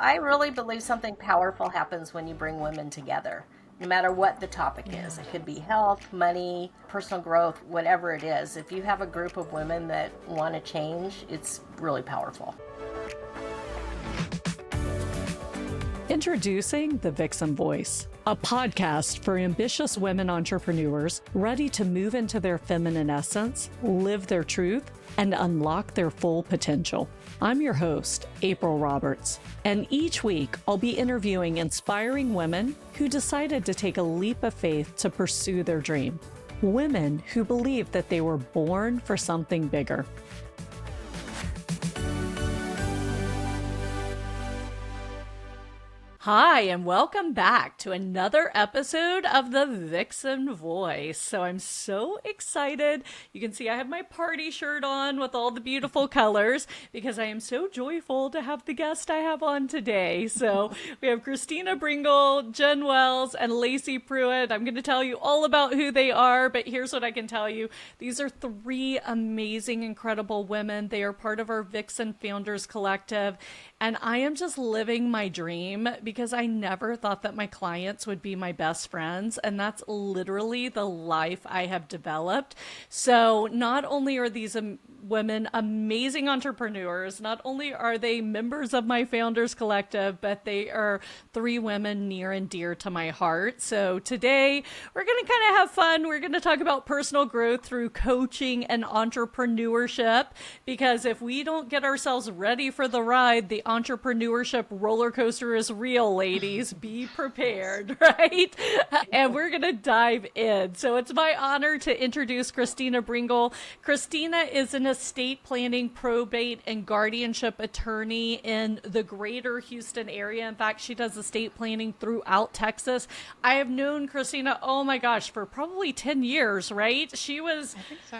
I really believe something powerful happens when you bring women together, no matter what the topic is. It could be health, money, personal growth, whatever it is. If you have a group of women that want to change, it's really powerful. Introducing the Vixen Voice, a podcast for ambitious women entrepreneurs ready to move into their feminine essence, live their truth, and unlock their full potential. I'm your host, April Roberts, and each week I'll be interviewing inspiring women who decided to take a leap of faith to pursue their dream. Women who believe that they were born for something bigger. Hi, and welcome back to another episode of the Vixen Voice. So I'm so excited. You can see I have my party shirt on with all the beautiful colors because I am so joyful to have the guest I have on today. So we have Christina Brengel, Jenn and Lacey Pruett. I'm going to tell you all about who they are, but here's what I can tell you. These are three amazing, incredible women. They are part of our Vixen Founders Collective, and I am just living my dream because I never thought that my clients would be my best friends. And that's literally the life I have developed. So not only are these women amazing entrepreneurs, not only are they members of my Founders Collective, but they are three women near and dear to my heart. So today we're going to kind of have fun. We're going to talk about personal growth through coaching and entrepreneurship, because if we don't get ourselves ready for the ride, the entrepreneurship roller coaster is real, ladies. Be prepared, right? And we're going to dive in. So it's my honor to introduce Christina Brengel. Christina is an estate planning, probate, and guardianship attorney in the greater Houston area. In fact, she does estate planning throughout Texas. I have known Christina, oh my gosh, for probably 10 years, right? She was... I think so.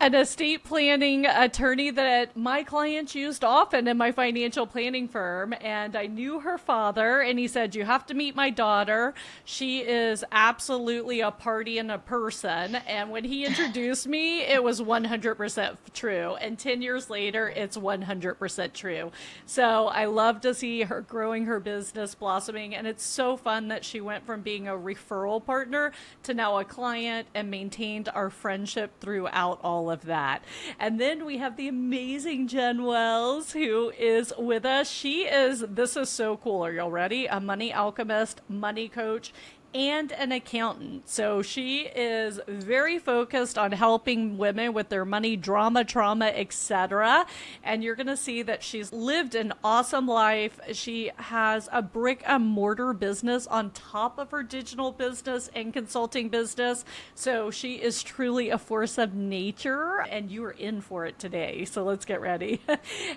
An estate planning attorney that my clients used often in my financial planning firm. And I knew her father, and he said, you have to meet my daughter. She is absolutely a party and a person. And when he introduced me, it was 100% true. And 10 years later, it's 100% true. So I love to see her growing her business, blossoming. And it's so fun that she went from being a referral partner to now a client and maintained our friendship throughout all of that. And then we have the amazing Jenn Wells, who is with us. This is so cool. Are y'all ready? A money alchemist, money coach, and an accountant. So she is very focused on helping women with their money drama, trauma, etc. And you're going to see that she's lived an awesome life. She has a brick and mortar business on top of her digital business and consulting business. So she is truly a force of nature, and you are in for it today. So let's get ready.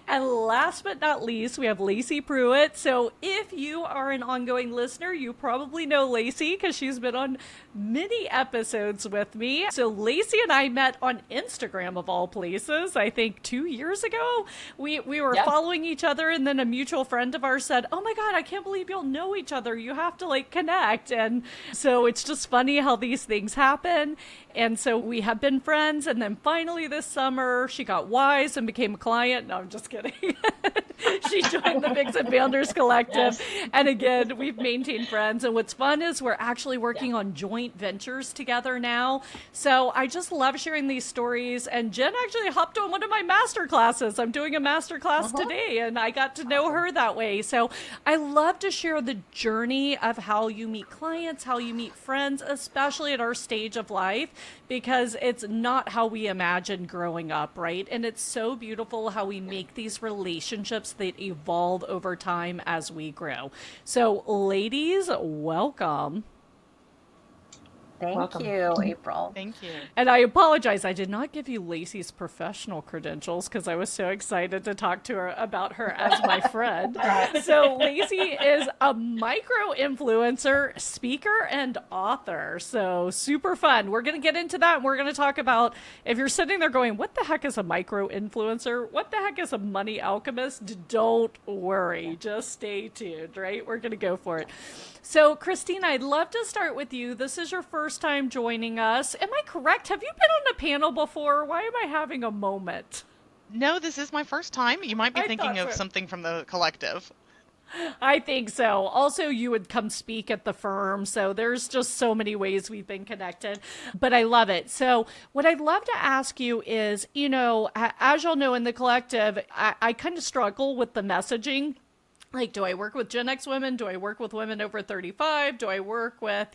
And last but not least, we have Lacey Pruett. So if you are an ongoing listener, you probably know Lacey because she's been on many episodes with me. So Lacey and I met on Instagram, of all places, I think 2 years ago. We were following each other, and then a mutual friend of ours said, oh my God, I can't believe you'll know each other. You have to connect. And so it's just funny how these things happen. And so we have been friends. And then finally this summer, she got wise and became a client. No, I'm just kidding. She joined the Vixen Founders Collective. Yes. And again, we've maintained friends. And what's fun is we're actually working on joint ventures together now. So I just love sharing these stories. And Jenn actually hopped on one of my master classes. I'm doing a master class today, and I got to know her that way. So I love to share the journey of how you meet clients, how you meet friends, especially at our stage of life, because it's not how we imagined growing up, right? And it's so beautiful how we make these relationships that evolve over time as we grow. So ladies, welcome. Thank you, April. Thank you. And I apologize. I did not give you Lacey's professional credentials because I was so excited to talk to her about her as my friend. So Lacey is a micro influencer, speaker, and author. So super fun. We're going to get into that. And we're going to talk about, if you're sitting there going, what the heck is a micro influencer? What the heck is a money alchemist? Don't worry. Just stay tuned, right? We're going to go for it. So Christina, I'd love to start with you. This is your first time joining us. Am I correct? Have you been on a panel before? Why am I having a moment? No, this is my first time. You might be thinking of something from the collective. I think so. Also, you would come speak at the firm. So there's just so many ways we've been connected, but I love it. So what I'd love to ask you is, as you'll know in the collective, I kind of struggle with the messaging. Like, do I work with Gen X women? Do I work with women over 35? Do I work with,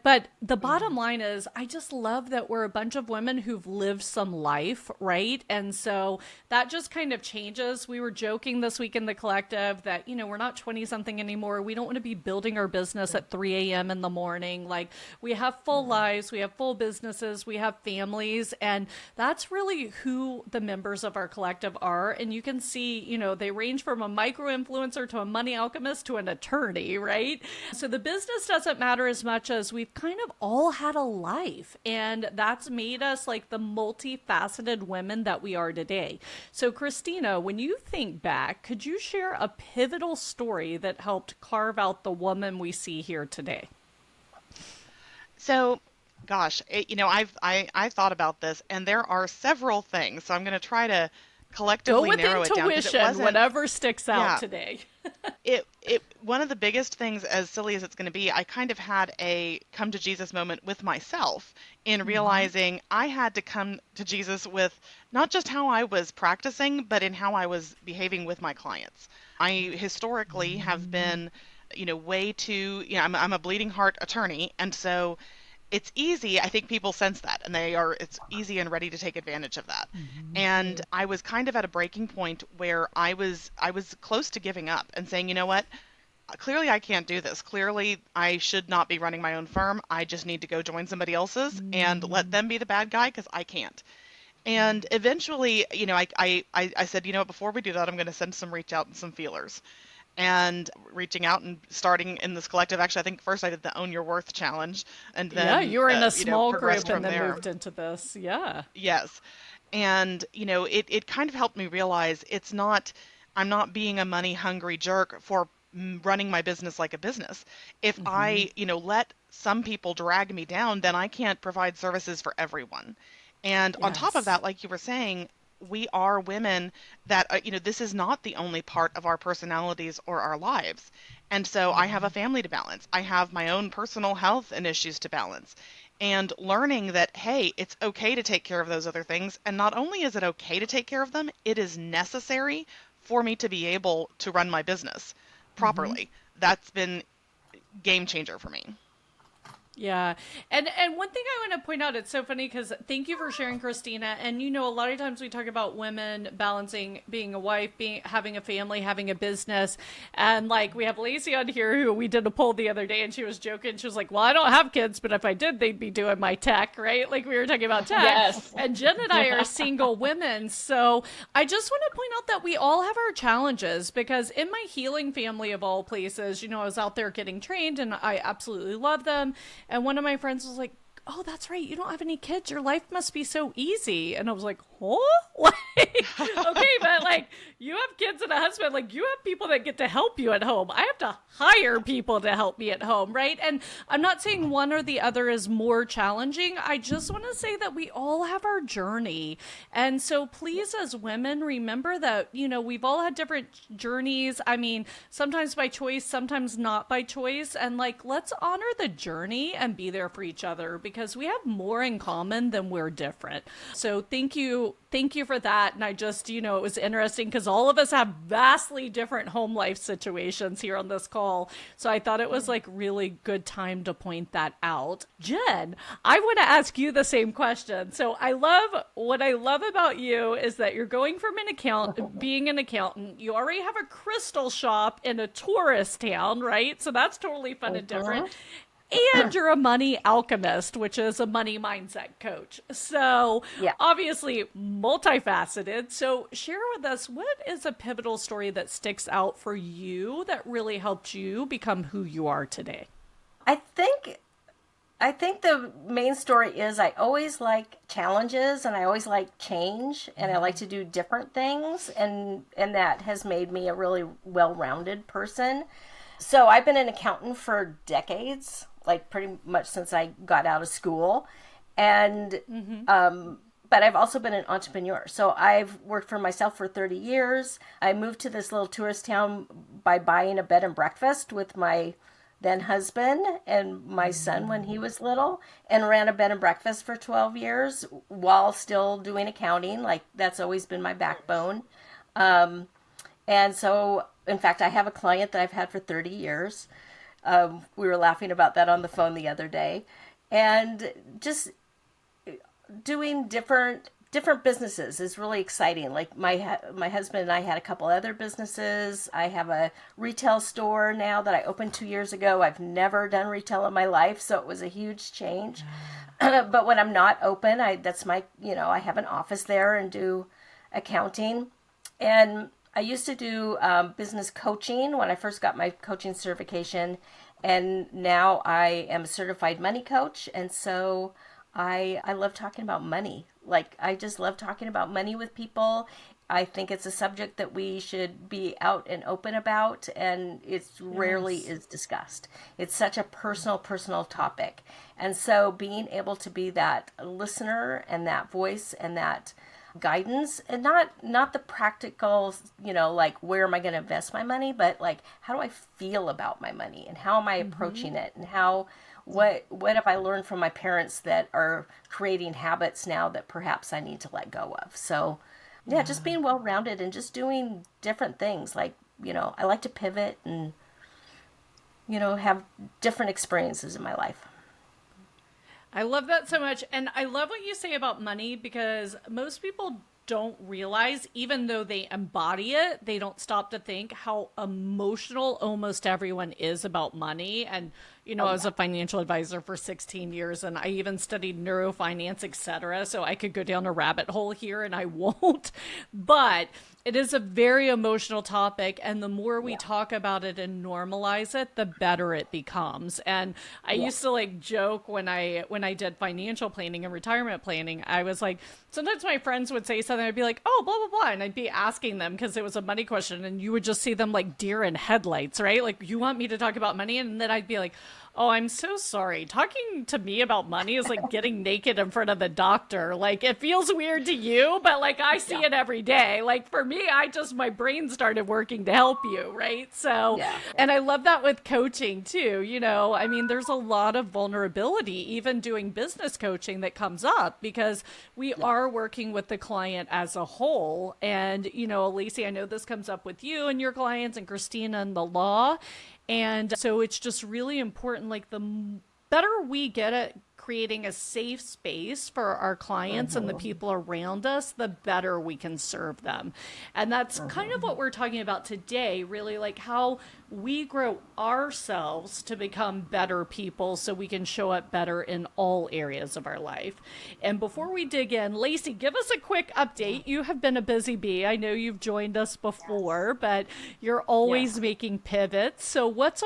but the bottom line is I just love that we're a bunch of women who've lived some life, right? And so that just kind of changes. We were joking this week in the collective that, we're not 20 something anymore. We don't want to be building our business at 3 a.m. in the morning. Like, we have full lives, we have full businesses, we have families, and that's really who the members of our collective are. And you can see, they range from a micro influencer to a money alchemist to an attorney, right? So the business doesn't matter as much as we've kind of all had a life, and that's made us like the multifaceted women that we are today. So Christina, when you think back, could you share a pivotal story that helped carve out the woman we see here today? So, gosh, I've thought about this, and there are several things. So I'm going to try to collectively narrow it down. Go with intuition, whatever sticks out today. One of the biggest things, as silly as it's going to be, I kind of had a come to Jesus moment with myself in realizing I had to come to Jesus with not just how I was practicing, but in how I was behaving with my clients. I historically have been, way too, I'm a bleeding heart attorney. And so it's easy. I think people sense that, and it's easy and ready to take advantage of that. And I was kind of at a breaking point where I was close to giving up and saying, you know what? Clearly I can't do this. Clearly I should not be running my own firm. I just need to go join somebody else's and let them be the bad guy, because I can't. And eventually, I said, before we do that, I'm going to send some reach out and some feelers. And reaching out and starting in this collective. Actually, I think first I did the Own Your Worth challenge, and then you were in a small group and then there. Moved into this. Yeah. Yes, and it kind of helped me realize I'm not being a money hungry jerk for running my business like a business. If I let some people drag me down, then I can't provide services for everyone. And on top of that, like you were saying, we are women that, this is not the only part of our personalities or our lives. And so I have a family to balance. I have my own personal health and issues to balance. And learning that, hey, it's okay to take care of those other things. And not only is it okay to take care of them, it is necessary for me to be able to run my business properly. That's been game changer for me. Yeah. And one thing I want to point out, it's so funny because thank you for sharing, Christina. And a lot of times we talk about women balancing being a wife, having a family, having a business. And like we have Lacey on here who we did a poll the other day and she was joking. She was like, well, I don't have kids, but if I did, they'd be doing my tech, right? Like we were talking about tech. Yes. And Jenn and I are single women. So I just want to point out that we all have our challenges, because in my healing family of all places, I was out there getting trained and I absolutely love them. And one of my friends was like, oh, that's right, you don't have any kids. Your life must be so easy. And I was like, huh? Like, okay, but like you have kids and a husband, like you have people that get to help you at home. I have to hire people to help me at home, right? And I'm not saying one or the other is more challenging. I just want to say that we all have our journey. And so please, as women, remember that, we've all had different journeys. I mean, sometimes by choice, sometimes not by choice. And like, let's honor the journey and be there for each other, because we have more in common than we're different. So thank you for that. And I just, it was interesting because all of us have vastly different home life situations here on this call. So I thought it was like really good time to point that out. Jenn, I want to ask you the same question. So what I love about you is that you're going from being an accountant. You already have a crystal shop in a tourist town, right? So that's totally fun and different. And you're a money alchemist, which is a money mindset coach. So obviously multifaceted. So share with us, what is a pivotal story that sticks out for you that really helped you become who you are today? I think the main story is I always like challenges and I always like change and I like to do different things. And that has made me a really well-rounded person. So I've been an accountant for decades, like pretty much since I got out of school. And but I've also been an entrepreneur. So I've worked for myself for 30 years. I moved to this little tourist town by buying a bed and breakfast with my then husband and my son when he was little, and ran a bed and breakfast for 12 years while still doing accounting. Like, that's always been my backbone. And so, in fact, I have a client that I've had for 30 years. We were laughing about that on the phone the other day. And just doing different businesses is really exciting. Like, my husband and I had a couple other businesses. I have a retail store now that I opened 2 years ago. I've never done retail in my life, so it was a huge change. But when I'm not open, I have an office there and do accounting. And I used to do business coaching when I first got my coaching certification, and now I am a certified money coach. And so I love talking about money. Like, I just love talking about money with people. I think it's a subject that we should be out and open about, and it's rarely is discussed. It's such a personal topic. And so being able to be that listener and that voice and that guidance, and not the practical, like, where am I going to invest my money, but like, how do I feel about my money, and how am I approaching it, and what have I learned from my parents that are creating habits now that perhaps I need to let go of. So just being well-rounded and just doing different things. Like, I like to pivot and have different experiences in my life. I love that so much. And I love what you say about money, because most people don't realize, even though they embody it, they don't stop to think how emotional almost everyone is about money. And, I was a financial advisor for 16 years, and I even studied neurofinance, etc. So I could go down a rabbit hole here, and I won't. But it is a very emotional topic, and the more we talk about it and normalize it, the better it becomes. And I used to like joke when I did financial planning and retirement planning, I was like, sometimes my friends would say something, I'd be like, oh, blah, blah, blah. And I'd be asking them because it was a money question, and you would just see them like deer in headlights, right? Like, you want me to talk about money? And then I'd be like, oh, I'm so sorry. Talking to me about money is like getting naked in front of the doctor. Like, it feels weird to you, but like, I see it every day. Like, for me, my brain started working to help you, right? So, and I love that with coaching too. I mean, there's a lot of vulnerability, even doing business coaching, that comes up because we are working with the client as a whole. And, Lacey, I know this comes up with you and your clients, and Christina and the law. And so it's just really important, like, the better we get at creating a safe space for our clients and the people around us, the better we can serve them. And that's kind of what we're talking about today, really, like how we grow ourselves to become better people so we can show up better in all areas of our life. And before we dig in, Lacey, give us a quick update. You have been a busy bee. I know you've joined us before, but you're always making pivots. So what's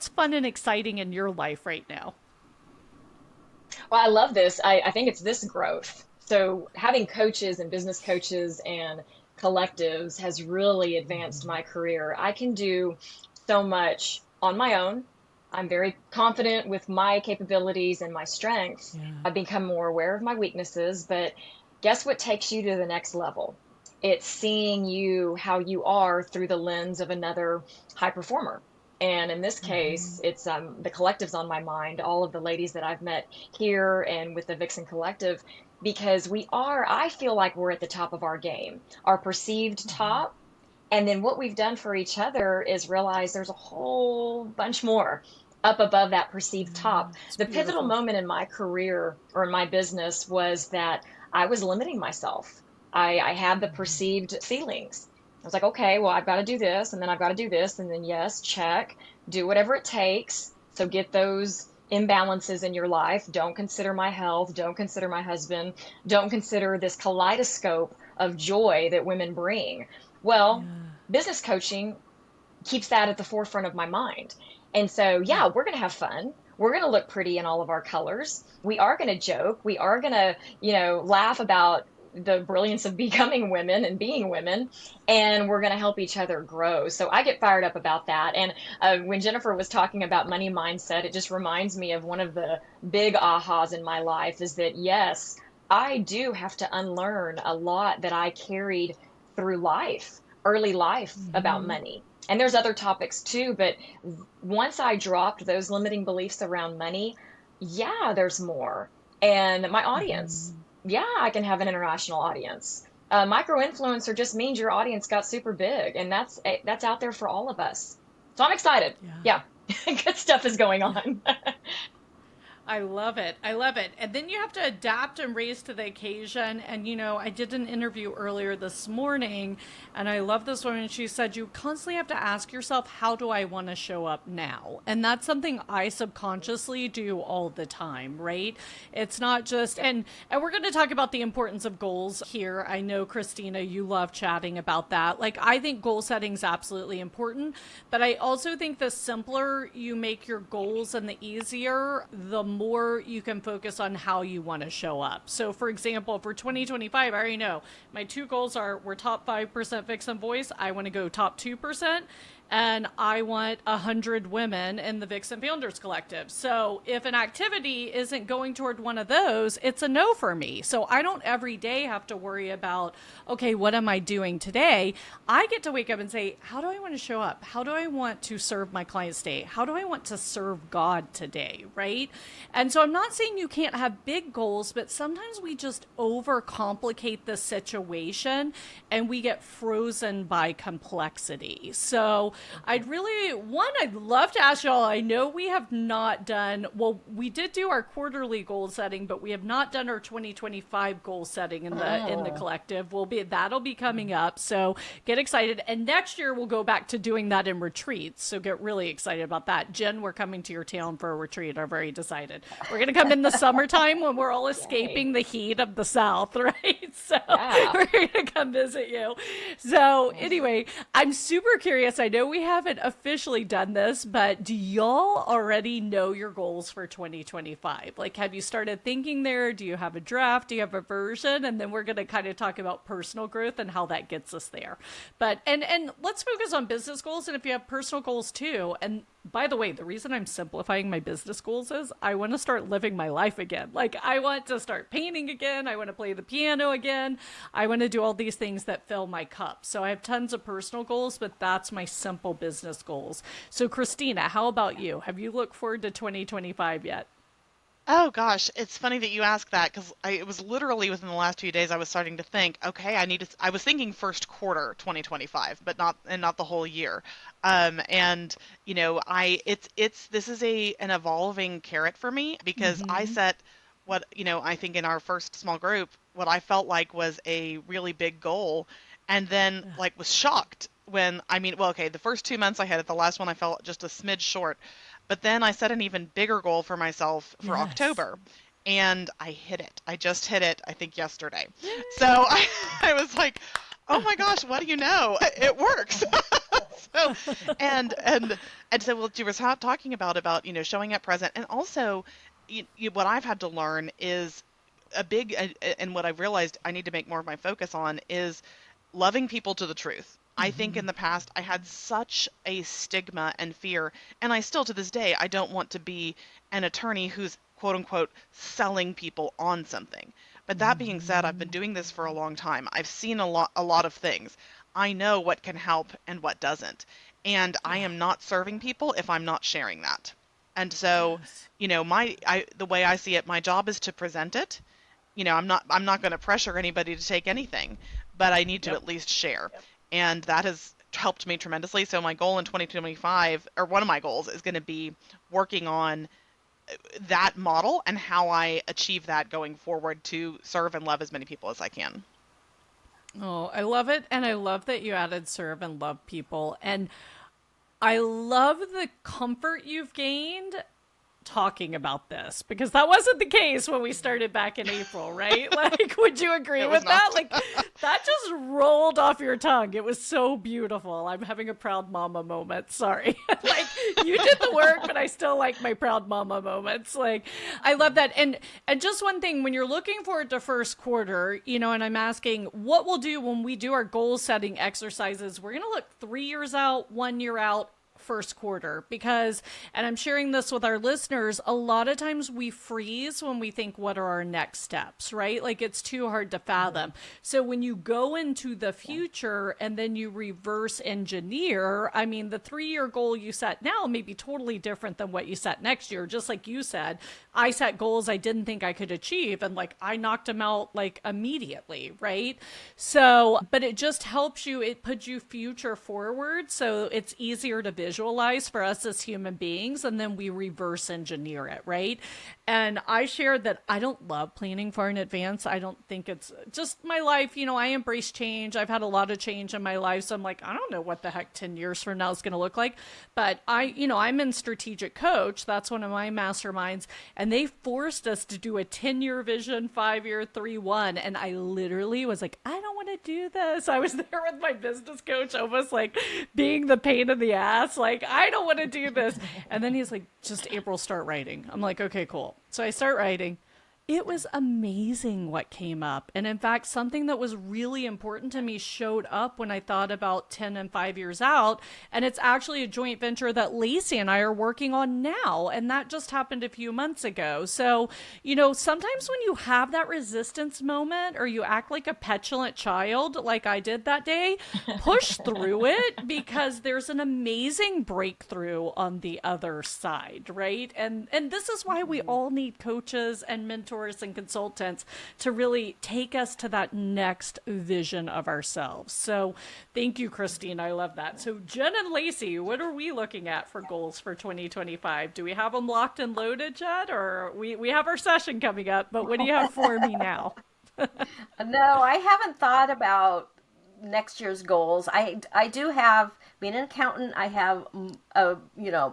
fun and exciting in your life right now? Well, I love this. I think it's this growth. So having coaches and business coaches and collectives has really advanced my career. I can do so much on my own. I'm very confident with my capabilities and my strengths. I've become more aware of my weaknesses, but guess what takes you to the next level? It's seeing you how you are through the lens of another high performer. And in this case, it's the collective's on my mind, all of the ladies that I've met here and with the Vixen Collective, because I feel like we're at the top of our game, our perceived top. And then what we've done for each other is realize there's a whole bunch more up above that perceived top. The pivotal moment in my career or in my business was that I was limiting myself. I had the perceived ceilings. I was like, okay, well, I've got to do this, and then I've got to do this, and then yes, check, do whatever it takes. So get those imbalances in your life. Don't consider my health. Don't consider my husband. Don't consider this kaleidoscope of joy that women bring. Well, business coaching keeps that at the forefront of my mind. And so, we're going to have fun. We're going to look pretty in all of our colors. We are going to joke. We are going to, laugh about the brilliance of becoming women and being women, and we're going to help each other grow. So I get fired up about that. And when Jennifer was talking about money mindset, it just reminds me of one of the big ahas in my life is that, yes, I do have to unlearn a lot that I carried through life, early life, about Mm-hmm. money. And there's other topics too, but once I dropped those limiting beliefs around money, yeah, there's more. And my audience, Mm-hmm. yeah, I can have an international audience. Micro influencer just means your audience got super big, and that's out there for all of us. So I'm excited. Yeah. Yeah, good stuff is going Yeah. on. I love it. I love it. And then you have to adapt and raise to the occasion. And, I did an interview earlier this morning, and I love this woman. She said, you constantly have to ask yourself, how do I want to show up now? And that's something I subconsciously do all the time, right? It's not just, and we're going to talk about the importance of goals here. I know, Christina, you love chatting about that. Like, I think goal setting is absolutely important, but I also think the simpler you make your goals and the easier, the more you can focus on how you want to show up. So, for example, for 2025, I already know my two goals are we're top 5% Vixen voice. I want to go top 2%. And I want 100 women in the Vixen Founders Collective. So if an activity isn't going toward one of those, it's a no for me. So I don't every day have to worry about, okay, what am I doing today? I get to wake up and say, how do I want to show up? How do I want to serve my clients today? How do I want to serve God today, right? And so I'm not saying you can't have big goals, but sometimes we just overcomplicate the situation and we get frozen by complexity. So I'd love to ask y'all, I know we have not done, well, we did do our quarterly goal setting, but we have not done our 2025 goal setting in the Oh, collective. That'll be coming up. So get excited. And next year we'll go back to doing that in retreats. So get really excited about that. Jenn, we're coming to your town for a retreat. I've already decided. We're going to come in the summertime when we're all yay. escaping the heat of the South, right? So Yeah. we're going to come visit you. So anyway, I'm super curious. I know we haven't officially done this, but do y'all already know your goals for 2025? Like, have you started thinking there? Do you have a draft? Do you have a version? And then we're going to kind of talk about personal growth and how that gets us there. But, and let's focus on business goals. And if you have personal goals too, and by the way, the reason I'm simplifying my business goals is I want to start living my life again. Like, I want to start painting again. I want to play the piano again. I want to do all these things that fill my cup. So I have tons of personal goals, but that's my simple business goals. So, Christina, how about you? Have you looked forward to 2025 yet? Oh gosh, it's funny that you ask that because it was literally within the last few days I was starting to think, okay, I was thinking first quarter 2025, but not the whole year. And this is an evolving carrot for me because I Mm-hmm. set what, I think in our first small group, what I felt like was a really big goal, and then like was shocked when, well, okay, the first 2 months I had it, the last one I felt just a smidge short. But then I set an even bigger goal for myself for Yes. October, and I hit it. I just hit it, I think, yesterday. So Yay. I was like, oh my gosh, what do you know? It works. So, and so what you were talking about, showing up present. And also, what I've had to learn is and what I've realized I need to make more of my focus on is loving people to the truth. I think Mm-hmm. in the past I had such a stigma and fear, and I still to this day, I don't want to be an attorney who's quote unquote selling people on something. But that being said, I've been Mm-hmm. doing this for a long time. I've seen a lot of things. I know what can help and what doesn't. And I Yeah. am not serving people if I'm not sharing that. And so, Yes. the way I see it, my job is to present it. I'm not going to pressure anybody to take anything, but I need to Yep. at least share. And that has helped me tremendously. So my goal in 2025, or one of my goals, is going to be working on that model and how I achieve that going forward to serve and love as many people as I can. Oh, I love it. And I love that you added serve and love people. And I love the comfort you've gained talking about this because that wasn't the case when we started back in April, right? Like, would you agree It was with not. that? Like, that just rolled off your tongue. It was so beautiful. I'm having a proud mama moment. Sorry. Like, you did the work, but I still like my proud mama moments. Like, I love that. And just one thing, when you're looking forward to first quarter, and I'm asking what we'll do when we do our goal setting exercises, we're going to look 3 years out, 1 year out, first quarter because, and I'm sharing this with our listeners, a lot of times we freeze when we think, what are our next steps, right? Like it's too hard to fathom. So when you go into the future and then you reverse engineer, I mean, the 3-year goal you set now may be totally different than what you set next year. Just like you said, I set goals I didn't think I could achieve, and like I knocked them out like immediately, right? So, but it just helps you, it puts you future forward. So it's easier to visualize for us as human beings. And then we reverse engineer it, right? And I shared that I don't love planning far in advance. I don't think it's just my life. You know, I embrace change. I've had a lot of change in my life. So I'm like, I don't know what the heck 10 years from now is going to look like. But I'm in Strategic Coach. That's one of my masterminds. And they forced us to do a 10-year vision, 5-year, 3-1. And I literally was like, I don't want to do this. I was there with my business coach, almost like being the pain in the ass. Like, I don't want to do this. And then he's like, just April, start writing. I'm like, okay, cool. So I start writing. It was amazing what came up. And in fact, something that was really important to me showed up when I thought about 10 and 5 years out. And it's actually a joint venture that Lacey and I are working on now. And that just happened a few months ago. So, sometimes when you have that resistance moment or you act like a petulant child, like I did that day, push through it because there's an amazing breakthrough on the other side, right? And this is why we all need coaches and mentors and consultants to really take us to that next vision of ourselves. So thank you, Christine. I love that. So Jenn and Lacey, what are we looking at for goals for 2025? Do we have them locked and loaded yet? Or we have our session coming up, but what do you have for me now? No, I haven't thought about next year's goals. I do have, being an accountant, I have a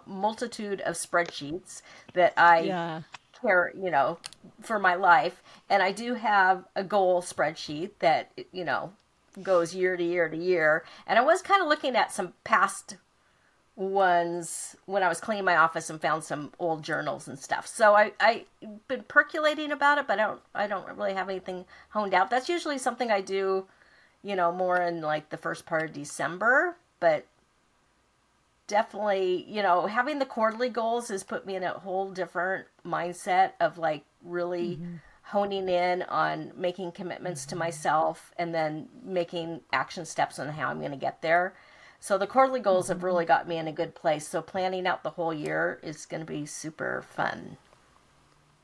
multitude of spreadsheets that I care, for my life. And I do have a goal spreadsheet that, goes year to year to year. And I was kind of looking at some past ones when I was cleaning my office and found some old journals and stuff. So I've been percolating about it, but I don't really have anything honed out. That's usually something I do, more in like the first part of December, but definitely, having the quarterly goals has put me in a whole different mindset of like really honing in on making commitments to myself and then making action steps on how I'm going to get there. So the quarterly goals have really got me in a good place. So planning out the whole year is going to be super fun.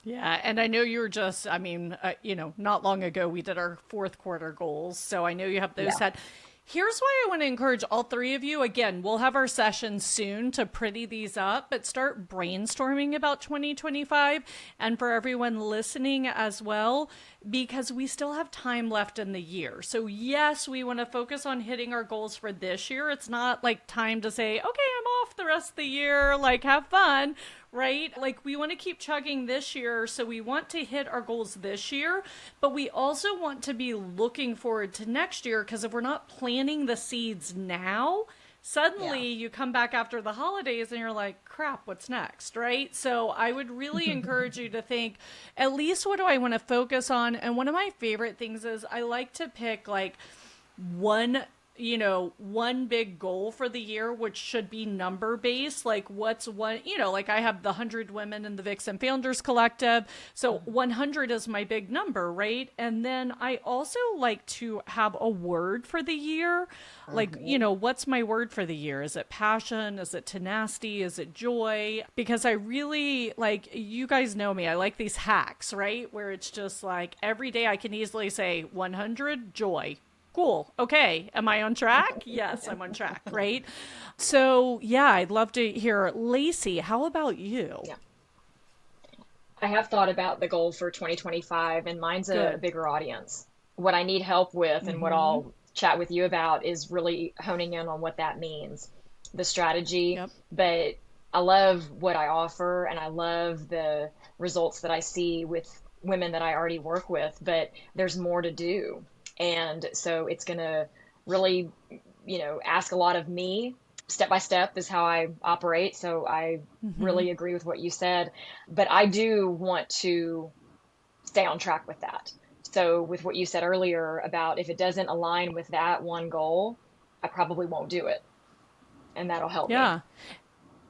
Yeah. And I know you were just, not long ago, we did our fourth quarter goals. So I know you have those set. Here's why I want to encourage all three of you. Again, we'll have our session soon to pretty these up, but start brainstorming about 2025. And for everyone listening as well, because we still have time left in the year. So yes, we want to focus on hitting our goals for this year. It's not like time to say, okay, I'm off the rest of the year, like have fun, right? Like we want to keep chugging this year. So we want to hit our goals this year, but we also want to be looking forward to next year, because if we're not planting the seeds now, suddenly you come back after the holidays and you're like, crap, what's next, right? So I would really encourage you to think, at least what do I want to focus on? And one of my favorite things is I like to pick like one big goal for the year, which should be number based. Like what's one, like I have the 100 women in the Vixen Founders Collective. So 100 is my big number, right? And then I also like to have a word for the year. Like, what's my word for the year? Is it passion? Is it tenacity? Is it joy? Because I really like, you guys know me, I like these hacks, right? Where it's just like every day I can easily say 100 joy. Cool. Okay. Am I on track? Yes, I'm on track. Right. So yeah, I'd love to hear. Lacey, how about you? Yeah. I have thought about the goal for 2025, and mine's a bigger audience. What I need help with and what I'll chat with you about is really honing in on what that means, the strategy. But I love what I offer and I love the results that I see with women that I already work with, but there's more to do. And so it's going to really, ask a lot of me. Step by step is how I operate. So I really agree with what you said. But I do want to stay on track with that. So with what you said earlier about if it doesn't align with that one goal, I probably won't do it. And that'll help me.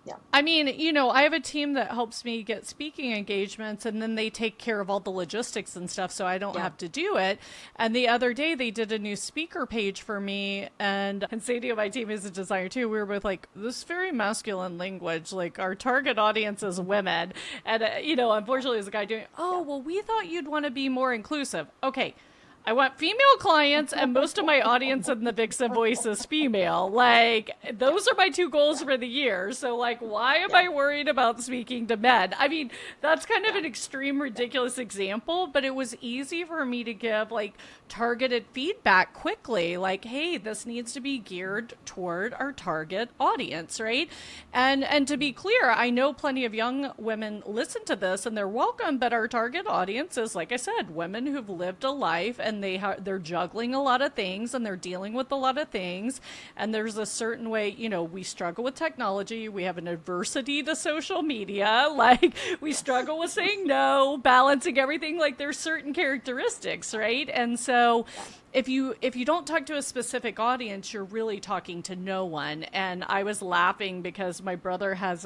Yeah. I mean, I have a team that helps me get speaking engagements, and then they take care of all the logistics and stuff, so I don't have to do it. And the other day they did a new speaker page for me, and Sadie on my team is a designer too. We were both like, this is very masculine language. Like, our target audience is women. And, unfortunately there's a guy doing, well, we thought you'd want to be more inclusive. Okay. I want female clients, and most of my audience in the Vixen voice is female. Like, those are my two goals for the year. So, like, why am I worried about speaking to men? I mean, that's kind of an extreme, ridiculous example, but it was easy for me to give, like, targeted feedback quickly. Like, hey, this needs to be geared toward our target audience, right? And to be clear, I know plenty of young women listen to this, and they're welcome, but our target audience is, like I said, women who've lived a life, and they're juggling a lot of things, and they're dealing with a lot of things, and there's a certain way, we struggle with technology, we have an adversity to social media, like we struggle with saying no, balancing everything, like there's certain characteristics, right? And so if you don't talk to a specific audience, you're really talking to no one. And I was laughing because my brother has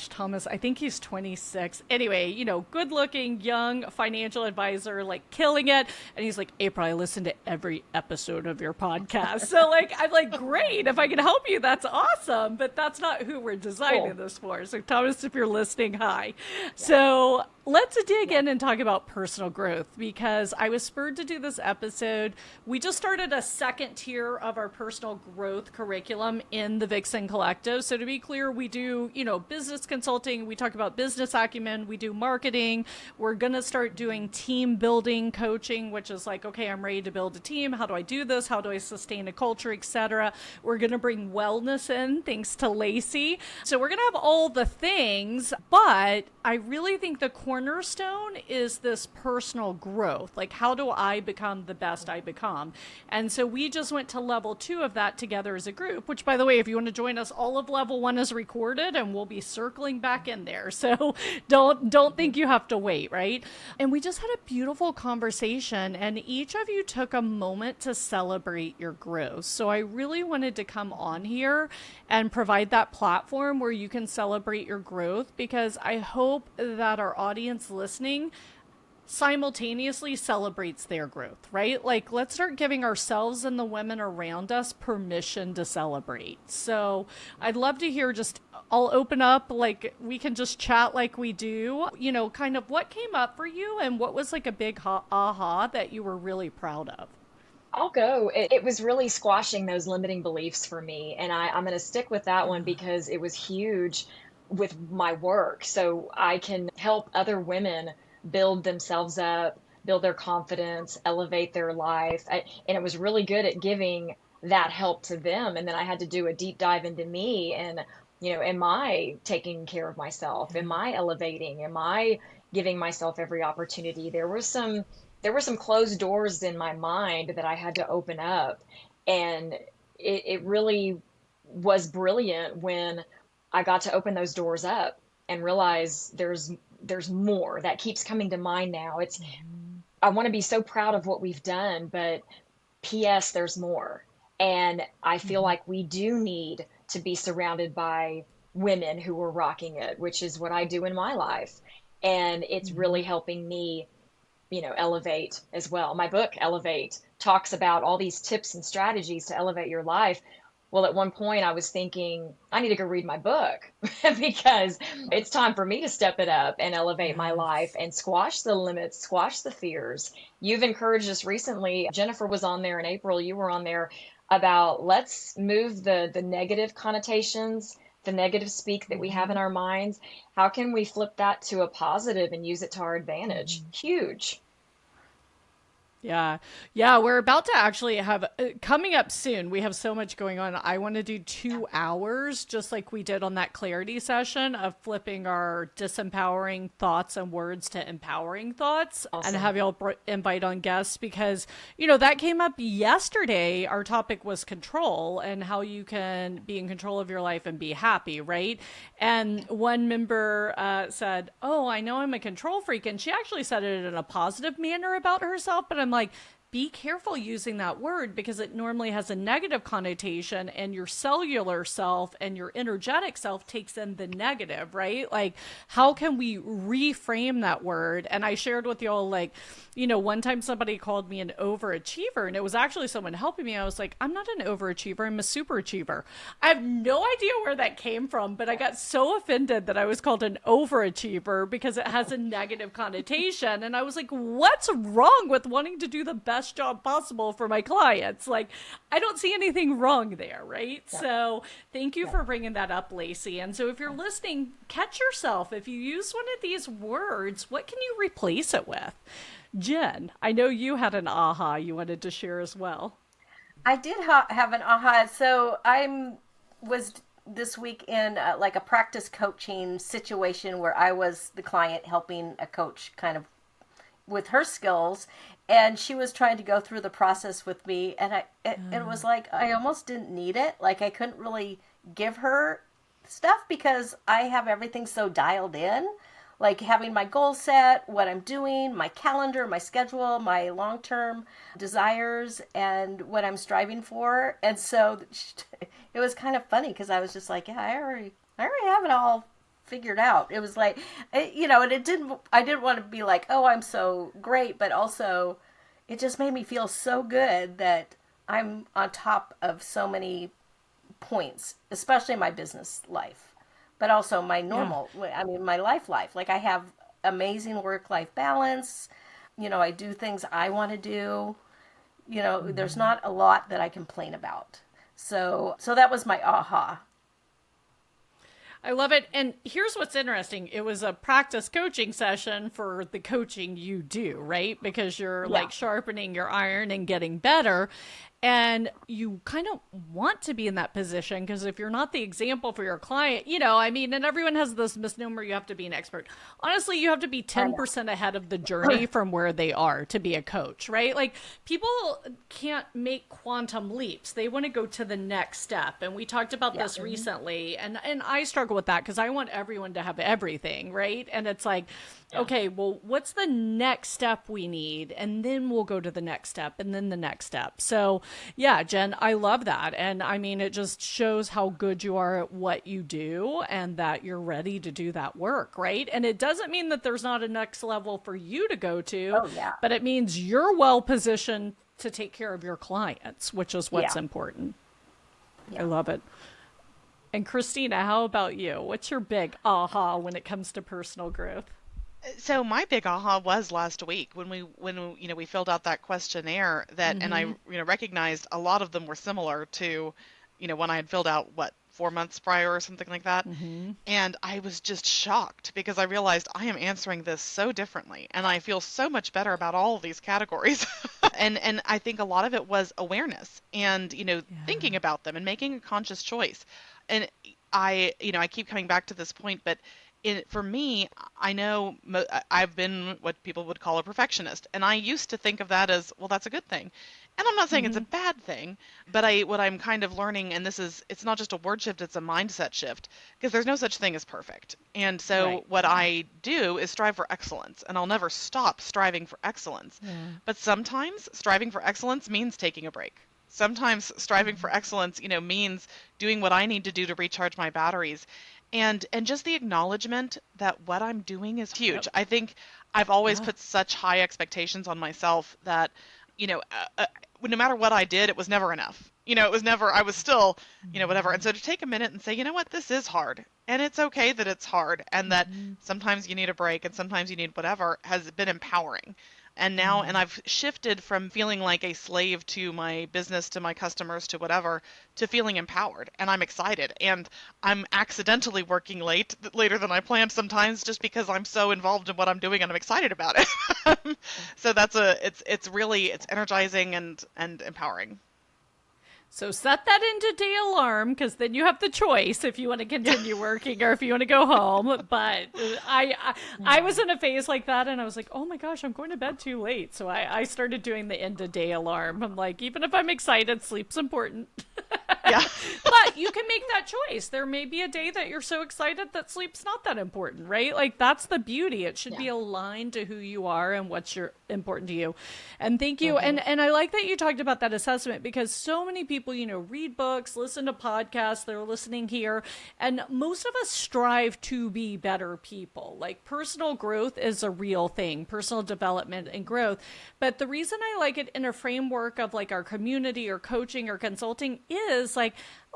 Thomas, I think he's 26. Anyway, good looking, young financial advisor, like killing it. And he's like, April, I listen to every episode of your podcast. So like, I'm like, great. If I can help you, that's awesome. But that's not who we're designing this for. So Thomas, if you're listening, hi. So let's dig in and talk about personal growth, because I was spurred to do this episode. We just started a second tier of our personal growth curriculum in the Vixen Collective. So to be clear, we do, business consulting. We talk about business acumen. We do marketing. We're going to start doing team building coaching, which is like, okay, I'm ready to build a team. How do I do this? How do I sustain a culture, etc.? We're going to bring wellness in, thanks to Lacey. So we're going to have all the things, but I really think the cornerstone is this personal growth. Like, how do I become the best I become? And so we just went to level 2 of that together as a group, which, by the way, if you want to join us, all of level 1 is recorded and we'll be circling back in there. So don't think you have to wait, right? And we just had a beautiful conversation, and each of you took a moment to celebrate your growth. So I really wanted to come on here and provide that platform where you can celebrate your growth, because I hope that our audience listening simultaneously celebrates their growth, right? Like, let's start giving ourselves and the women around us permission to celebrate. So I'd love to hear, I'll open up, like we can just chat like we do, kind of what came up for you and what was like a big aha that you were really proud of. I'll go. It was really squashing those limiting beliefs for me. And I'm going to stick with that one because it was huge with my work. So I can help other women build themselves up, build their confidence, elevate their life. And it was really good at giving that help to them. And then I had to do a deep dive into me and, am I taking care of myself? Am I elevating? Am I giving myself every opportunity? There were some closed doors in my mind that I had to open up. And it really was brilliant when I got to open those doors up and realize there's more that keeps coming to mind now. I want to be so proud of what we've done, but P.S. there's more. And I feel like we do need to be surrounded by women who are rocking it, which is what I do in my life. And it's really helping me, elevate as well. My book, Elevate, talks about all these tips and strategies to elevate your life. Well, at one point I was thinking, I need to go read my book because it's time for me to step it up and elevate my life and squash the limits, squash the fears. You've encouraged us recently. Jennifer was on there in April. You were on there about let's move the negative connotations, the negative speak that we have in our minds. How can we flip that to a positive and use it to our advantage? Huge. Yeah. We're about to actually have coming up soon. We have so much going on. I want to do 2 hours, just like we did on that clarity session, of flipping our disempowering thoughts and words to empowering thoughts. Awesome. And have y'all invite on guests because, that came up yesterday. Our topic was control and how you can be in control of your life and be happy. Right. And one member said, oh, I know I'm a control freak. And she actually said it in a positive manner about herself, but I'm like, be careful using that word because it normally has a negative connotation, and your cellular self and your energetic self takes in the negative, right? Like, how can we reframe that word? And I shared with y'all, like, one time somebody called me an overachiever, and it was actually someone helping me. I was like, I'm not an overachiever, I'm a superachiever. I have no idea where that came from, but I got so offended that I was called an overachiever because it has a negative connotation. And I was like, what's wrong with wanting to do the best job possible for my clients? Like, I don't see anything wrong there, right? Yeah. So thank you for bringing that up, Lacey. And so if you're listening, catch yourself. If you use one of these words, what can you replace it with? Jenn, I know you had an aha you wanted to share as well. I did have an aha. So was this week in like a practice coaching situation where I was the client helping a coach kind of with her skills, and she was trying to go through the process with me, and it was like I almost didn't need it. Like, I couldn't really give her stuff because I have everything so dialed in, like having my goal set, what I'm doing, my calendar, my schedule, my long-term desires, and what I'm striving for. And so it was kind of funny because I was just like, yeah, I already have it all figured out. It was like, and I didn't want to be like, oh, I'm so great, but also it just made me feel so good that I'm on top of so many points, especially in my business life, but also my normal, my life. Like, I have amazing work-life balance. I do things I want to do. There's not a lot that I complain about. So that was my aha. I love it. And here's what's interesting. It was a practice coaching session for the coaching you do, right? Because you're like sharpening your iron and getting better. And you kind of want to be in that position because if you're not the example for your client, and everyone has this misnomer, you have to be an expert. Honestly, you have to be 10% ahead of the journey from where they are to be a coach, right? Like, people can't make quantum leaps. They want to go to the next step. And we talked about this recently. And I struggle with that because I want everyone to have everything, right? And it's like, okay, well, what's the next step we need? And then we'll go to the next step and then the next step. So yeah, Jenn, I love that. And it just shows how good you are at what you do and that you're ready to do that work, right? And it doesn't mean that there's not a next level for you to go to, but it means you're well positioned to take care of your clients, which is what's important. I love it. And Christina, how about you? What's your big aha when it comes to personal growth? So my big aha was last week when we filled out that questionnaire and I recognized a lot of them were similar to when I had filled out 4 months prior or something like that. And I was just shocked because I realized I am answering this so differently and I feel so much better about all of these categories. and I think a lot of it was awareness and thinking about them and making a conscious choice. And I keep coming back to this point, but for me, I know I've been what people would call a perfectionist, and I used to think of that as, well, that's a good thing. And I'm not saying it's a bad thing, but what I'm kind of learning, and it's not just a word shift, it's a mindset shift, because there's no such thing as perfect. And so what I do is strive for excellence, and I'll never stop striving for excellence. But sometimes striving for excellence means taking a break. Sometimes striving for excellence, means doing what I need to do to recharge my batteries. And just the acknowledgement that what I'm doing is huge. I think I've always put such high expectations on myself that, no matter what I did, it was never enough. I was still, whatever. And so to take a minute and say, you know what, this is hard. And it's okay that it's hard. And that sometimes you need a break and sometimes you need whatever has been empowering. And now, and I've shifted from feeling like a slave to my business, to my customers, to whatever, to feeling empowered. And I'm excited. And I'm accidentally working later than I planned sometimes just because I'm so involved in what I'm doing and I'm excited about it. So it's energizing and empowering. So set that into day alarm, because then you have the choice if you want to continue working or if you want to go home. But I was in a phase like that, and I was like, oh my gosh, I'm going to bed too late. So I started doing the end of day alarm. I'm like, even if I'm excited, sleep's important. Yeah. But you can make that choice. There may be a day that you're so excited that sleep's not that important, right? Like, that's the beauty. It should be aligned to who you are and what's important to you. And thank you. And I like that you talked about that assessment, because so many people, read books, listen to podcasts, they're listening here. And most of us strive to be better people. Like, personal growth is a real thing, personal development and growth. But the reason I like it in a framework of like our community or coaching or consulting is like,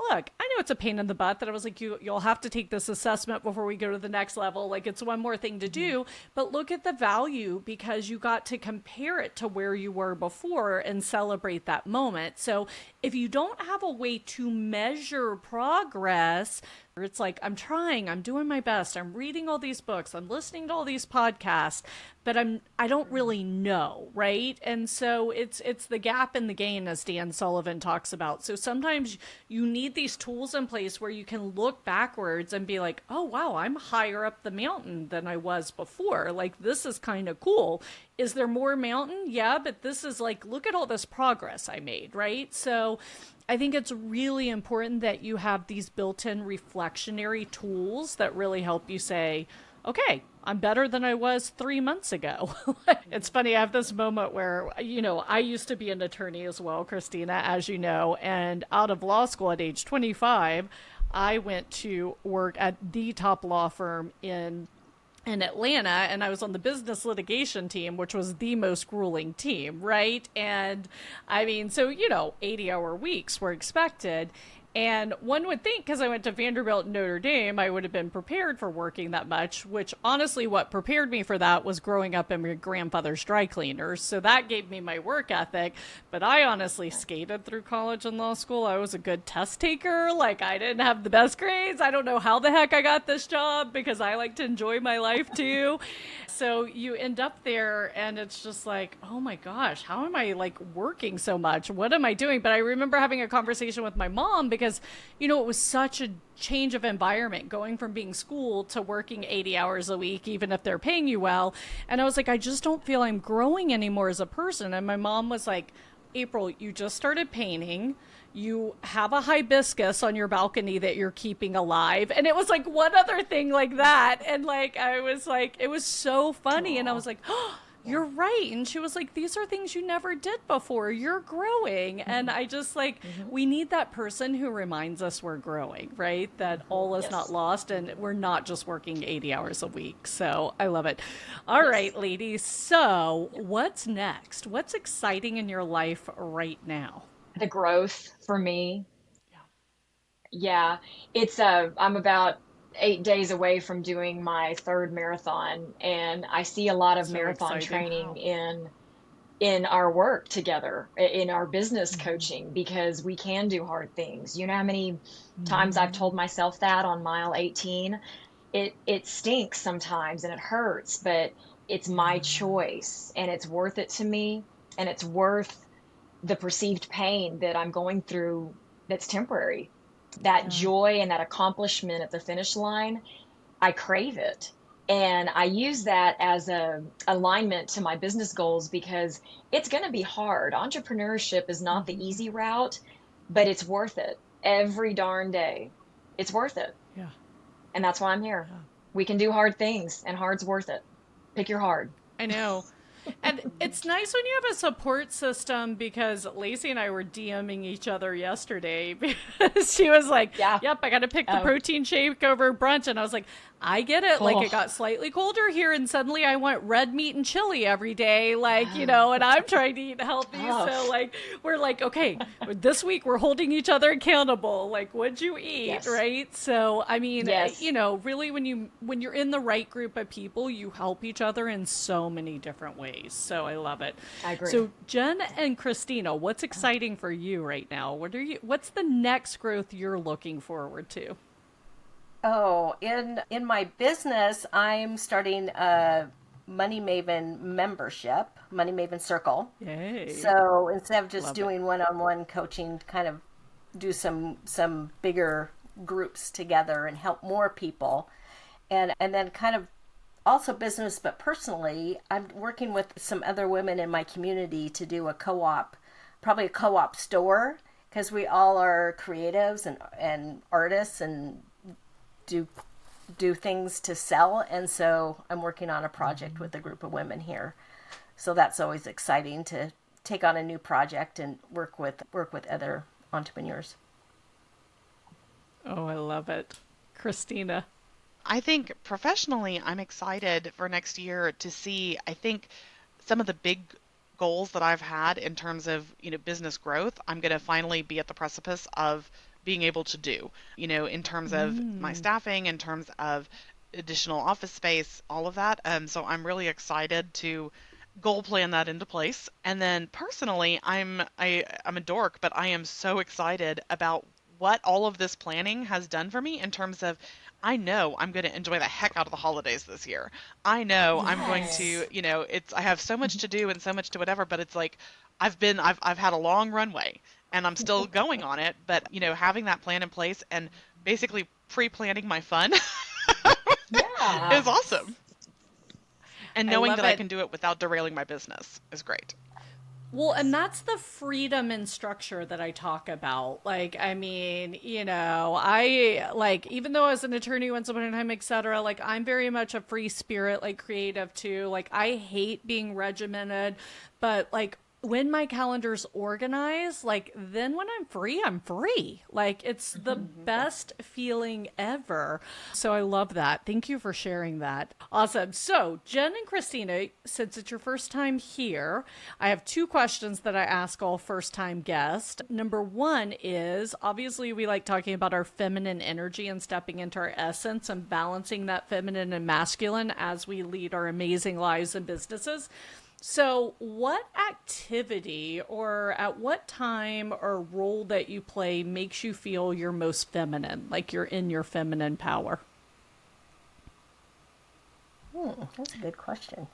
look, I know it's a pain in the butt that I was like, you'll have to take this assessment before we go to the next level. Like, it's one more thing to do, but look at the value, because you got to compare it to where you were before and celebrate that moment. So if you don't have a way to measure progress, it's like, I'm trying, I'm doing my best, I'm reading all these books, I'm listening to all these podcasts, but I don't really know, right? And so it's the gap in the gain, as Dan Sullivan talks about. So sometimes you need these tools in place where you can look backwards and be like, oh wow, I'm higher up the mountain than I was before. Like, this is kind of cool. Is there more mountain? Yeah, but this is like, look at all this progress I made, right? So I think it's really important that you have these built-in reflectionary tools that really help you say, okay, I'm better than I was 3 months ago. It's funny, I have this moment where, I used to be an attorney as well, Christina, as you know, and out of law school at age 25, I went to work at the top law firm in Atlanta, and I was on the business litigation team, which was the most grueling team, right? And I mean, so, 80-hour weeks were expected. And one would think, because I went to Vanderbilt and Notre Dame, I would have been prepared for working that much, which honestly, what prepared me for that was growing up in my grandfather's dry cleaners. So that gave me my work ethic. But I honestly skated through college and law school. I was a good test taker. Like, I didn't have the best grades. I don't know how the heck I got this job, because I like to enjoy my life too. So you end up there and it's just like, oh my gosh, how am I like working so much? What am I doing? But I remember having a conversation with my mom, because it was such a change of environment going from being schooled to working 80 hours a week, even if they're paying you well. And I was like, I just don't feel I'm growing anymore as a person. And my mom was like, April, you just started painting. You have a hibiscus on your balcony that you're keeping alive. And it was like one other thing like that. And like, I was like, it was so funny. Aww. And I was like, oh, you're right. And she was like, these are things you never did before. You're growing. Mm-hmm. And I just like, we need that person who reminds us we're growing, right? That all is not lost and we're not just working 80 hours a week. So I love it. All right, ladies. So what's next? What's exciting in your life right now? The growth for me. Yeah. It's I'm about 8 days away from doing my 3rd marathon, and I see a lot of marathon training in our work together, in our business coaching, because we can do hard things. You know how many times I've told myself that on mile 18? It stinks sometimes and it hurts, but it's my choice and it's worth it to me, and it's worth the perceived pain that I'm going through that's temporary. That joy and that accomplishment at the finish line, I crave it. And I use that as a alignment to my business goals, because it's going to be hard. Entrepreneurship is not the easy route, but it's worth it every darn day. It's worth it. Yeah. And that's why I'm here. Yeah. We can do hard things, and hard's worth it. Pick your hard. I know. And it's nice when you have a support system, because Lacey and I were DMing each other yesterday because she was like, yep, I got to pick the protein shake over brunch. And I was like, I get it. Like, it got slightly colder here and suddenly I want red meat and chili every day. Like, and I'm trying to eat healthy. So like, we're like, okay, this week we're holding each other accountable. Like, what'd you eat? Right. So, I mean, really when you're in the right group of people, you help each other in so many different ways. So I love it. I agree. So Jenn and Christina, what's exciting for you right now? What's the next growth you're looking forward to? Oh, in my business, I'm starting a Money Maven membership, Money Maven Circle. Yay. So instead of just doing one-on-one coaching, kind of do some bigger groups together and help more people. And then kind of also business, but personally, I'm working with some other women in my community to do a co-op, probably a co-op store, because we all are creatives and artists and do things to sell. And so I'm working on a project with a group of women here. So that's always exciting to take on a new project and work with other entrepreneurs. Oh, I love it. Christina. I think professionally, I'm excited for next year to see, I think, some of the big goals that I've had in terms of, business growth, I'm going to finally be at the precipice of being able to do, in terms of my staffing, in terms of additional office space, all of that. So I'm really excited to goal plan that into place. And then personally, I'm a dork, but I am so excited about what all of this planning has done for me in terms of I know I'm going to enjoy the heck out of the holidays this year. I know I'm going to, I have so much to do and so much to whatever, but it's like I've had a long runway and I'm still going on it, but having that plan in place and basically pre-planning my fun is awesome. And knowing that I can do it without derailing my business is great. Well, and that's the freedom and structure that I talk about. Like, I mean, I like, even though as an attorney once upon a time, et cetera, like I'm very much a free spirit, like creative too. Like I hate being regimented, but like when my calendar's organized, like then when I'm free. Like it's the best feeling ever. So I love that. Thank you for sharing that. Awesome. So Jenn and Christina, since it's your first time here, I have two questions that I ask all first time guests. Number one is obviously we like talking about our feminine energy and stepping into our essence and balancing that feminine and masculine as we lead our amazing lives and businesses. So what activity or at what time or role that you play makes you feel your most feminine, like you're in your feminine power? That's a good question.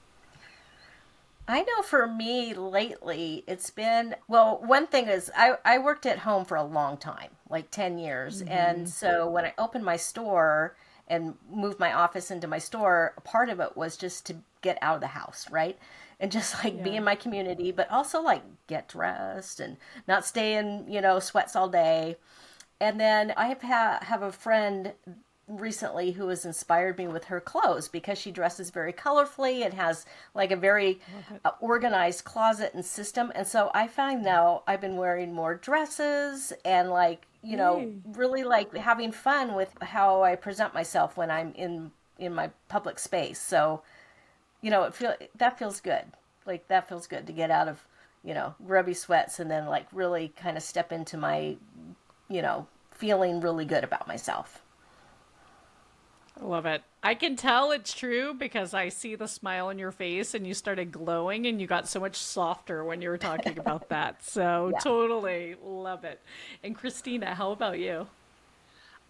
I know for me lately, it's been, well, one thing is I worked at home for a long time, like 10 years. And so when I opened my store and moved my office into my store, a part of it was just to get out of the house, right? And just like be in my community, but also like get dressed and not stay in, sweats all day. And then I have a friend recently who has inspired me with her clothes because she dresses very colorfully and has like a very organized closet and system. And so I find now I've been wearing more dresses and like, really like having fun with how I present myself when I'm in my public space. So that feels good. Like that feels good to get out of, grubby sweats and then like really kind of step into my, feeling really good about myself. I love it. I can tell it's true because I see the smile on your face and you started glowing and you got so much softer when you were talking about that. So totally love it. And Christina, how about you?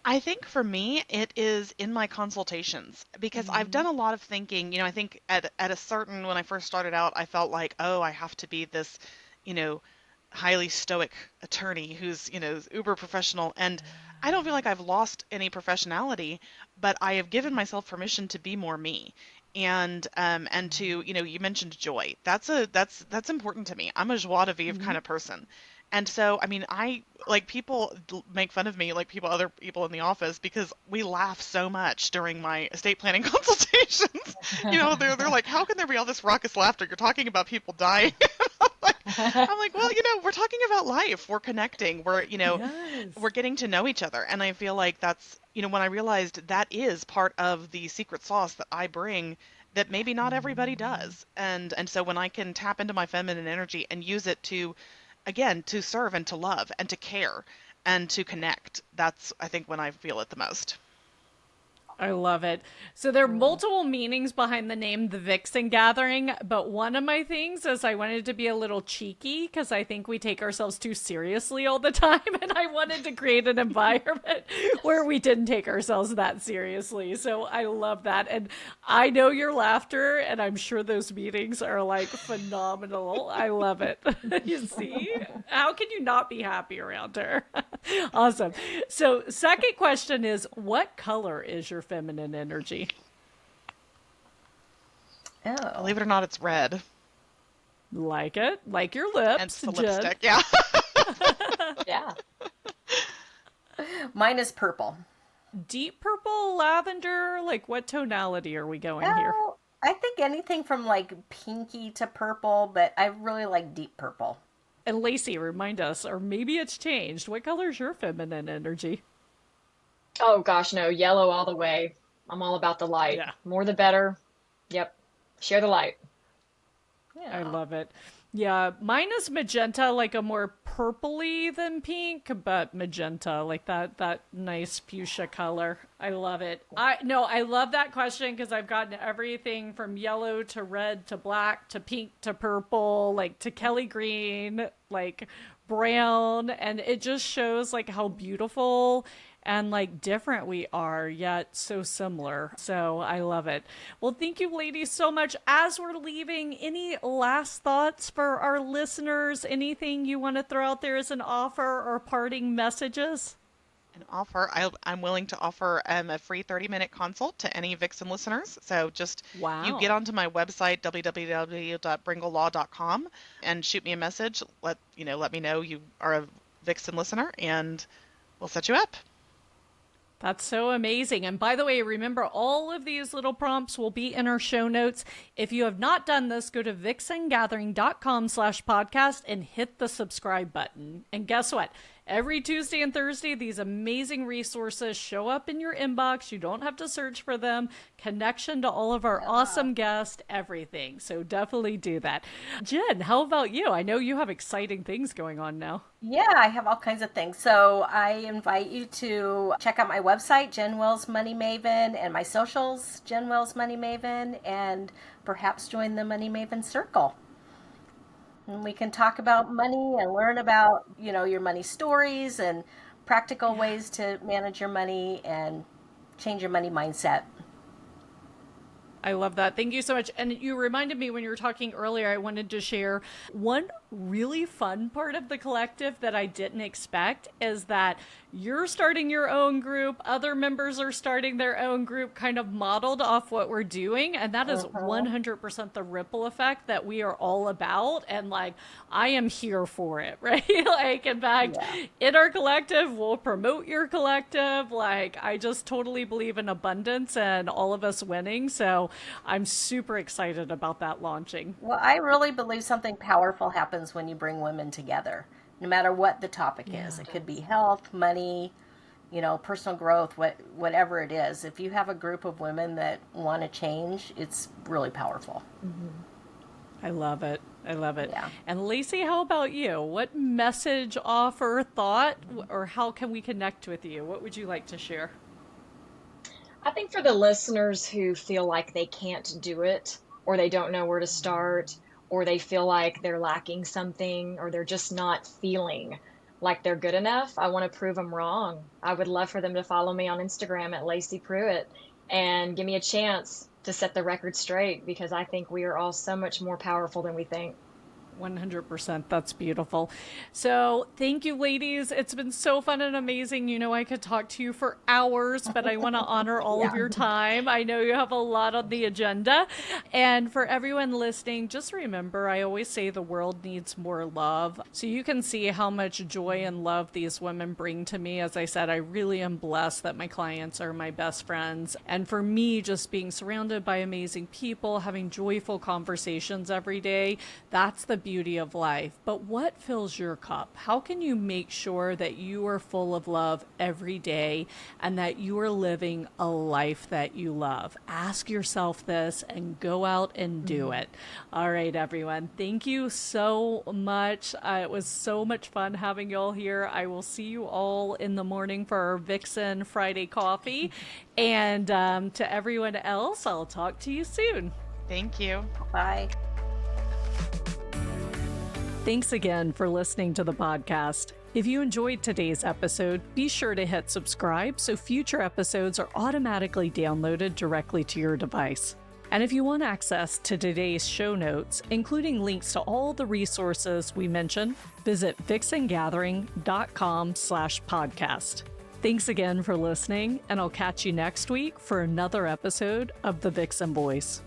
I think for me, it is in my consultations because I've done a lot of thinking. I think at a certain, when I first started out, I felt like, oh, I have to be this, highly stoic attorney who's, uber professional. And I don't feel like I've lost any professionality, but I have given myself permission to be more me. And to, you mentioned joy. That's important to me. I'm a joie de vivre kind of person. And so, I mean, people make fun of me, like other people in the office, because we laugh so much during my estate planning consultations. They're like, how can there be all this raucous laughter? You're talking about people dying. I'm like, well, we're talking about life. We're connecting. We're getting to know each other. And I feel like that's, when I realized that is part of the secret sauce that I bring that maybe not everybody does. And so when I can tap into my feminine energy and use it to, again, to serve and to love and to care and to connect, that's, I think, when I feel it the most. I love it. So there are multiple meanings behind the name The Vixen Gathering, but one of my things is I wanted to be a little cheeky because I think we take ourselves too seriously all the time, and I wanted to create an environment where we didn't take ourselves that seriously. So I love that. And I know your laughter, and I'm sure those meetings are like phenomenal. I love it. You see? How can you not be happy around her? Awesome. So second question is, what color is your feminine energy? Oh. Believe it or not, it's red. Like it? Like your lips, Hence the Jen. lipstick, yeah. Yeah. Mine is purple. Deep purple, lavender, like what tonality are we going here? Oh, I think anything from like pinky to purple, but I really like deep purple. And Lacey, remind us, or maybe it's changed. What color is your feminine energy? Oh gosh, no, yellow all the way. I'm all about the light. Yeah. More the better. Yep. Share the light. Yeah. I love it. Yeah, mine is magenta, like a more purpley than pink, but magenta, like that nice fuchsia color. I love it. I love that question because I've gotten everything from yellow to red to black to pink to purple, like to Kelly green, like brown, and it just shows like how beautiful and like different we are, yet so similar. So I love it. Well, thank you, ladies, so much. As we're leaving, any last thoughts for our listeners? Anything you want to throw out there as an offer or parting messages? An offer. I'm willing to offer a free 30-minute consult to any Vixen listeners. So just you get onto my website, www.brengellaw.com, and shoot me a message. Let me know you are a Vixen listener, and we'll set you up. That's so amazing. And by the way, remember all of these little prompts will be in our show notes. If you have not done this, go to vixengathering.com/podcast and hit the subscribe button. And guess what? Every Tuesday and Thursday, these amazing resources show up in your inbox. You don't have to search for them. Connection to all of our awesome guests, everything. So definitely do that. Jenn, how about you? I know you have exciting things going on now. Yeah, I have all kinds of things. So I invite you to check out my website, Jenn Wells Money Maven, and my socials, Jenn Wells Money Maven, and perhaps join the Money Maven Circle. And we can talk about money and learn about, your money stories and practical ways to manage your money and change your money mindset. I love that. Thank you so much. And you reminded me when you were talking earlier, I wanted to share one really fun part of the collective that I didn't expect is that you're starting your own group. Other members are starting their own group, kind of modeled off what we're doing. And that is 100% the ripple effect that we are all about. And like, I am here for it, right? Like, in fact, in our collective, we'll promote your collective. Like, I just totally believe in abundance and all of us winning. So I'm super excited about that launching. Well, I really believe something powerful happens when you bring women together, no matter what the topic is. It could be health, money, personal growth, whatever it is. If you have a group of women that want to change, it's really powerful. Mm-hmm. I love it. I love it. Yeah. And Lacey, how about you? What message, offer, thought, or how can we connect with you? What would you like to share? I think for the listeners who feel like they can't do it, or they don't know where to start, or they feel like they're lacking something, or they're just not feeling like they're good enough, I want to prove them wrong. I would love for them to follow me on Instagram at Lacey Pruett and give me a chance to set the record straight, because I think we are all so much more powerful than we think. 100%. That's beautiful. So thank you, ladies. It's been so fun and amazing. I could talk to you for hours, but I want to honor all of your time. I know you have a lot on the agenda. And for everyone listening, just remember, I always say the world needs more love. So you can see how much joy and love these women bring to me. As I said, I really am blessed that my clients are my best friends. And for me, just being surrounded by amazing people, having joyful conversations every day, that's the beauty of life. But what fills your cup? How can you make sure that you are full of love every day and that you are living a life that you love? Ask yourself this and go out and do it. All right, everyone. Thank you so much. It was so much fun having you all here. I will see you all in the morning for our Vixen Friday coffee. And to everyone else, I'll talk to you soon. Thank you. Bye. Thanks again for listening to the podcast. If you enjoyed today's episode, be sure to hit subscribe so future episodes are automatically downloaded directly to your device. And if you want access to today's show notes, including links to all the resources we mentioned, visit vixengathering.com/podcast. Thanks again for listening, and I'll catch you next week for another episode of The Vixen Voice.